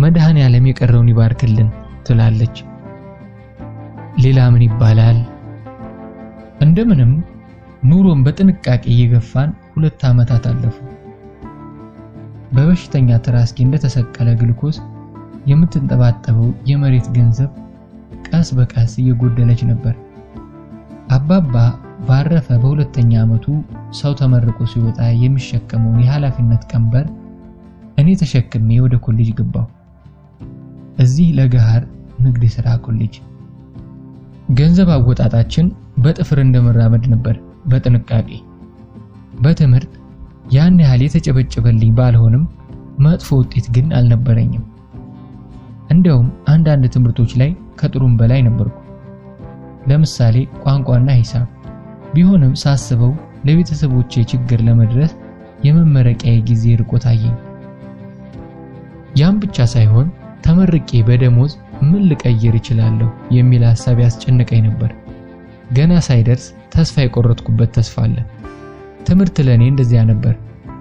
Speaker 1: መድኃኔዓለም የቀረውን ይባርክልን ትላለች። ሌላ ምን ይባላል? እንደምንም ኑሮን በጥንቃቄ እየገፋን 2 ዓመታት አለፉ። በበሽተኛ ትራስጌ እንደተሰቀለ ግሉኮስ የምትንጠባጠበው የመሬት ገንዘብ ቀስ በቀስ እየጎደለች ነበር። አባባ ባረፈ በ2ኛ ዓመቱ ሰው ተመርቆ ሲወጣ የሚሸከመውን የኃላፊነት ቀንበር እኔ ተሸክሜ ወደ ኮሌጅ ገባሁ። እዚህ ለገሃር ንግድ ሥራ ኮሌጅ። ገንዘብ አወጣጣችን በጥፍር እንደመራመድ ነበር በጥንቃቄ። በትምህርት ያን ያህል የተጨበጨበልኝ ባልሆንም መጥፎ ውጤት ግን አልነበረኝም። እንደውም አንዳንድ ትምህርቶች ላይ ከጥሩም በላይ ነበርኩ። ለምሳሌ ቋንቋና ሂሳብ። ቢሆንም ሳስበው ለቤተሰቦቼ ችግር ለመድረስ የመመረቂያ ጊዜ ርቆ ታየኝ። ያም ብቻ ሳይሆን ተመርቄ በደሞዝ ምን ልቀይር እችላለሁ የሚል ሐሳብ ያስጨነቀኝ ነበር። ገና ሳይደርስ ተስፋ የቆረጥኩበት ተስፋ አለ። ትምህርት ለኔ እንደዚያ ነበር፣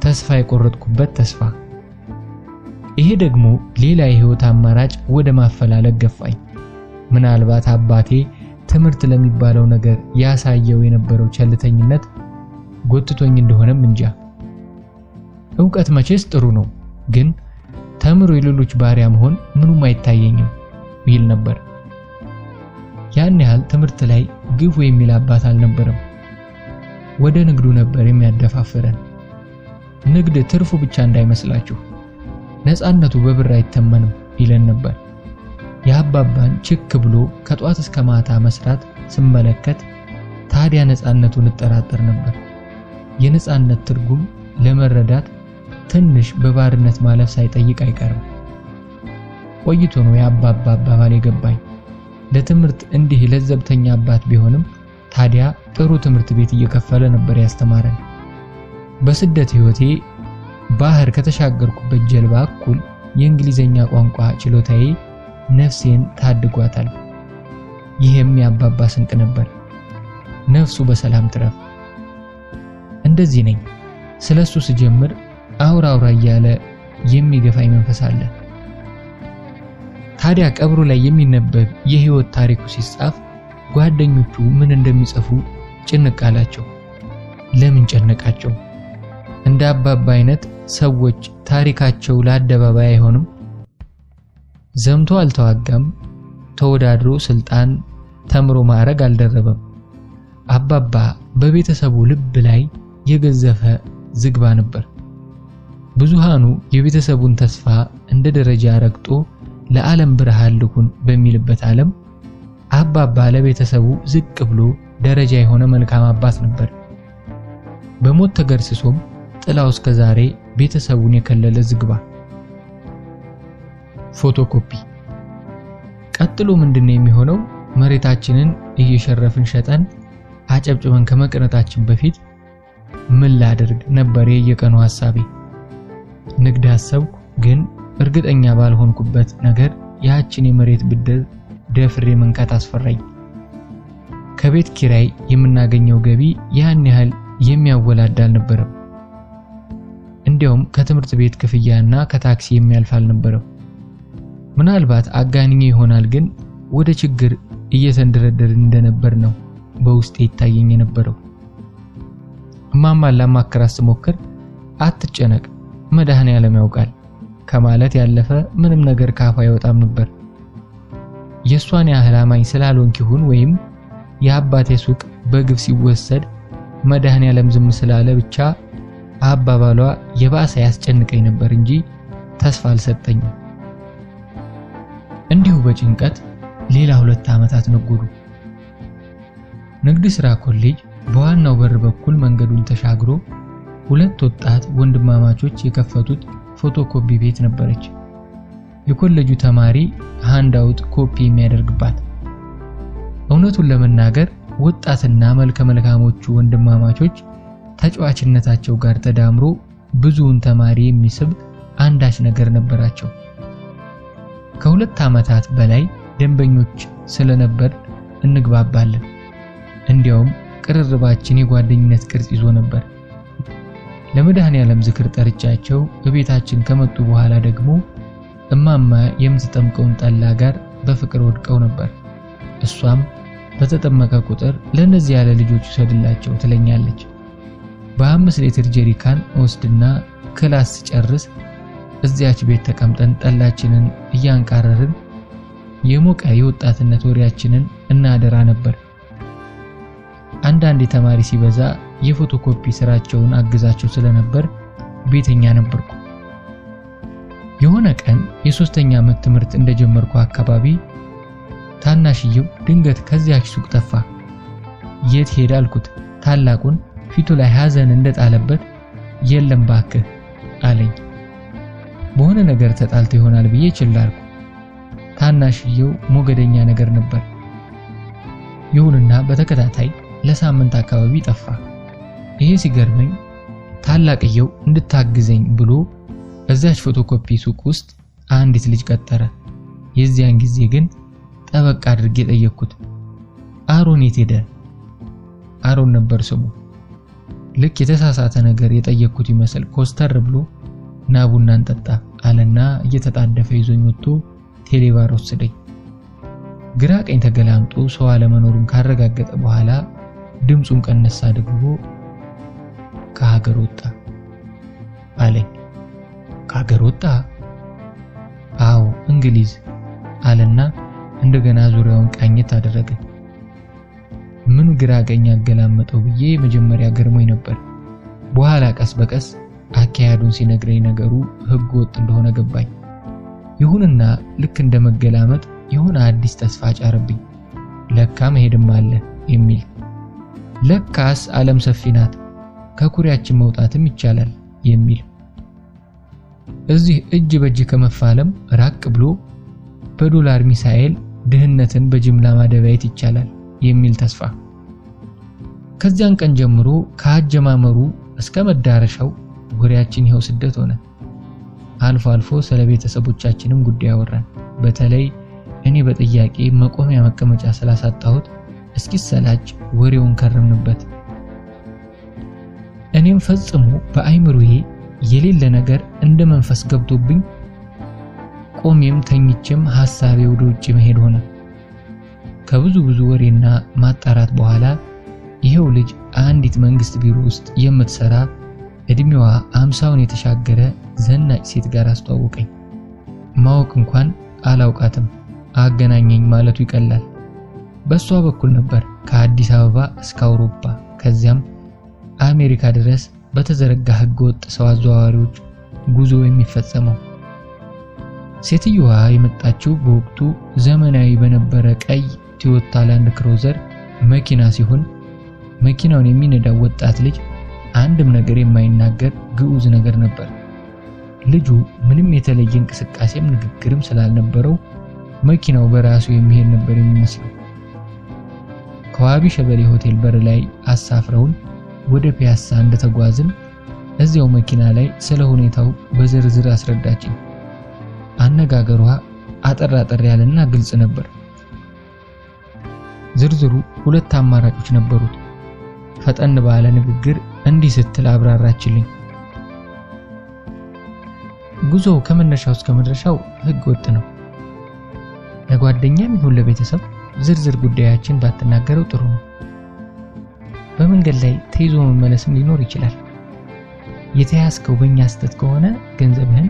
Speaker 1: ተስፋ የቆረጥኩበት ተስፋ። ይሄ ደግሞ ሌላ የህይወት አማራጭ ወደ ማፈላለግ ገፋኝ። ምናልባት አባቴ ትምህርት ለሚባለው ነገር ያሳየው የነበረው ቸልተኝነት ጎትቶኝ እንደሆነም እንጃ። ዕውቀት መቼስ ጥሩ ነው፣ ግን ተምሮ የሌሎች ባሪያ መሆን ምኑም አይታየኝም ይል ነበር። ያን ያህል ትምህርት ላይ ግፉ የሚል አባት አልነበረም። ወደ ንግዱ ነበር የሚያደፋፍረን። ንግድ ትርፉ ብቻ እንዳይመስላችሁ፣ ነፃነቱ በብር አይተመንም ይለን ነበር። የአባባን ችክ ብሎ ከጧት እስከ ማታ መስራት ስመለከት ታዲያ ነፃነቱን እጠራጠር ነበር። የነፃነት ትርጉም ለመረዳት ትንሽ በባርነት ማለፍ ሳይጠይቅ አይቀርም። ቆይቶ ነው የአባባ አባባል የገባኝ። ለትምህርት እንዲህ ለዘብተኛ አባት ቢሆንም ታዲያ ጥሩ ትምህርት ቤት እየከፈለ ነበር ያስተማረን። በስደት ህይወቴ ባህር ከተሻገርኩበት ጀልባ እኩል የእንግሊዘኛ ቋንቋ ችሎታዬ ነፍሴን ታድጓታል። ይሄም የአባባ ስንቅ ነበር። ነፍሱ በሰላም ትረፍ። እንደዚህ ነኝ። ስለሱ ስጀምር አውራ እያለ የሚገፋኝ መንፈስ አለ። ታዲያ ቀብሩ ላይ የሚነበብ የህይወት ታሪኩ ሲጻፍ ጓደኞቹ ምን እንደሚጽፉ ጭንቅ አላቸው። ለምን ጨነቃቸው? እንደ አባባ አይነት ሰዎች ታሪካቸው ለአደባባይ አይሆንም? ዘምቶ አልተዋጋም፣ ተወዳድሮ ስልጣን ተምሮ ማዕረግ አልደረበም። አባባ በቤተሰቡ ልብ ላይ የገዘፈ ዝግባ ነበር። ብዙሃኑ የቤተሰቡን ተስፋ እንደ ደረጃ ረግጦ ለዓለም ብርሃን ልሁን በሚልበት ዓለም አባባ ለቤተሰቡ ዝቅ ብሎ ደረጃ የሆነ መልካም አባት ነበር። በሞት ተገርስሶም ጥላው እስከ ዛሬ ቤተሰቡን የከለለ ዝግባ። ፎቶኮፒ። ቀጥሎ ምንድነው የሚሆነው? መሬታችንን እየሸረፍን ሸጠን አጨብጭበን ከመቅረታችን በፊት ምን ላድርግ ነበር የየቀኑ ሐሳቤ። ንግድ አሰብኩ፣ ግን እርግጠኛ ባልሆንኩበት ነገር ያችን የመሬት ብድር ደፍሬ መንካት አስፈራኝ። ከቤት ኪራይ የምናገኘው ገቢ ያን ያህል የሚያወላዳ አልነበረም። እንዲያውም ከትምህርት ቤት ክፍያና ከታክሲ የሚያልፍ አልነበረም። ምናልባት አጋንኜ ይሆናል፣ ግን ወደ ችግር እየተንደረደርን እንደነበር ነው በውስጤ ይታየኝ የነበረው። እማማን ላማክራት ስሞክር አትጨነቅ መድኃኔዓለም ያውቃል ከማለት ያለፈ ምንም ነገር ካፋ አይወጣም ነበር። የሷን ያህል አማኝ ስላልሆንክ ይሁን ወይም የአባቴ ሱቅ በግፍ ሲወሰድ መድኃኔዓለም ዝም ስላለ ብቻ አባባሏ የባሰ ያስጨንቀኝ ነበር እንጂ ተስፋ አልሰጠኝም። እንዲሁ በጭንቀት ሌላ 2 ዓመታት ነጎዱ። ንግድ ሥራ ኮሌጅ በዋናው በር በኩል መንገዱን ተሻግሮ 2 ወጣት ወንድማማቾች የከፈቱት ፎቶኮፒ ቤት ነበረች። የኮሌጁ ተማሪ ሃንዳውት ኮፒ የሚያደርግባት። እውነቱን ለመናገር ወጣትና መልካሞቹ ወንድማማቾች ተጫዋችነታቸው ጋር ተዳምሮ ብዙውን ተማሪ የሚስብ አንዳች ነገር ነበራቸው። ከ2 ዓመታት በላይ ደንበኞች ስለነበር እንግባባለን። እንዲያውም ቅርርባችን የጓደኝነት ቅርጽ ይዞ ነበር። ለመድኃኔዓለም ዝክር ጠርቻቸው በቤታችን ከመጡ በኋላ ደግሞ እማማ የምትጠምቀውን ጠላ ጋር በፍቅር ወድቀው ነበር። እሷም በተጠመቀ ቁጥር ለነዚህ ያለ ልጆች ሰድላቸው ትለኛለች። በ5 ሊትር ጀሪካን ወስድና ክላስ ጨርስ እዚያች ቤት ተቀምጠን ጠላችንን እያንቃረርን የሞቀ የወጣትነት ወሬያችንን እናደራ ነበር። አንዳንድ ተማሪ ሲበዛ የፎቶኮፒ ስራቸውን አግዛቸው ስለነበር ቤተኛ ነበርኩ። የሆነ ቀን የ3ኛ ዓመት ትምህርት እንደጀመርኩ አካባቢ ታናሽየው ድንገት ከዚያች ሱቅ ጠፋ። የት ሄደ አልኩት። ታላቁን ፊቱ ላይ ሐዘን እንደጣለበት የለም ባክህ አለኝ። በሆነ ነገር ተጣልቶ ይሆናል ብዬ ችላልኩ። ታናሽየው ሞገደኛ ነገር ነበር። ይሁንና በተከታታይ ለሳምንት አካባቢ ጠፋ። ይሄ ሲገርመኝ ታላቅየው እንድታግዘኝ ብሎ በዛች ፎቶኮፒ ሱቅ ውስጥ አንዲት ልጅ ቀጠረ። የዚያን ጊዜ ግን ጠበቅ አድርጌ ጠየቅኩት። አሮን የት ሄደ? አሮን ነበር ስሙ። ልክ የተሳሳተ ነገር የጠየቅኩት ይመስል ኮስተር ብሎ ና ቡና እንጠጣ አለና እየተጣደፈ ይዞኝ ወጥቶ ቴሌባር ወሰደኝ። ግራ ቀኝ ተገላምጦ ሰው አለመኖሩን ካረጋገጠ በኋላ ድምጹን ቀነስ አድርጎ ከሀገር ወጣ አለኝ። ከሀገር ወጣ? አዎ እንግሊዝ አለና እንደገና ዙሪያውን ቃኘት አደረገ። ምን ግራ ቀኝ አገላመጠው ብዬ መጀመሪያ ገርሞኝ ነበር። በኋላ ቀስ በቀስ አካያዱን ሲነግረኝ ነገሩ ህግ ወጥ እንደሆነ ገባኝ። ይሁንና ልክ እንደመገላመጥ የሆነ አዲስ ተስፋ ጫረብኝ። ለካ መሄድም አለ የሚል። ለካስ ዓለም ሰፊ ናት፣ ከኩሪያችን መውጣትም ይቻላል የሚል። እዚህ እጅ በእጅ ከመፋለም ራቅ ብሎ በዶላር ሚሳኤል ድህነትን በጅምላ ማደባየት ይቻላል የሚል ተስፋ። ከዚያን ቀን ጀምሮ ከአጀማመሩ እስከ መዳረሻው ወሬያችን ይኸው ስደት ሆነ። አልፎ አልፎ ስለ ቤተሰቦቻችንም ጉዳይ አወራን። በተለይ እኔ በጥያቄ መቆሚያ መቀመጫ ስላሳጣሁት እስኪሰላች ወሬውን ከረምንበት። እኔም ፈጽሞ በአይምሮዬ የሌለ ነገር እንደ መንፈስ ገብቶብኝ ቆሜም ተኝቼም ሐሳቤ ወደ ውጭ መሄድ ሆነ። ከብዙ ወሬና ማጣራት በኋላ ይሄው ልጅ አንዲት መንግስት ቢሮ ውስጥ የምትሰራ እድሜዋ 50ውን የተሻገረ ዘናጭ ሴት ጋር አስተዋወቀኝ። ማወቅ እንኳን አላውቃትም፣ አገናኘኝ ማለቱ ይቀላል። በሷ በኩል ነበር ከአዲስ አበባ እስከ አውሮፓ ከዚያም አሜሪካ ድረስ በተዘረጋ ህገወጥ ሰው አዘዋዋሪዎች ጉዞ የሚፈጸመው። ሴትየዋ የመጣችው በወቅቱ ዘመናዊ በነበረ ቀይ ቶዮታ ላንድ ክሩዘር መኪና ሲሆን መኪናውን የሚነዳው ወጣት ልጅ አንድም ነገር የማይናገር ግዑዝ ነገር ነበር። ልጁ ምንም የተለየ እንቅስቃሴም ንግግርም ስላልነበረው መኪናው በራሱ የሚሄድ ነበር የሚመስለው። ከዋቢ ሸበሌ ሆቴል በር ላይ አሳፍረውን ወደ ፒያሳ እንደተጓዝን እዚያው መኪና ላይ ስለ ሁኔታው በዝርዝር አስረዳችኝ። አነጋገሯ አጠር ያለና ግልጽ ነበር። ዝርዝሩ 2 አማራጮች ነበሩት። ፈጠን ባለ ንግግር እንዲህ ስትል አብራራችልኝ። ጉዞው ከመነሻው እስከ መድረሻው ህግ ወጥ ነው። ለጓደኛም ይሁን ለቤተሰብ ዝርዝር ጉዳያችን ባትናገረው ጥሩ ነው። በመንገድ ላይ ተይዞ መመለስም ሊኖር ይችላል። የተያዝከው በእኛ ስተት ከሆነ ገንዘብህን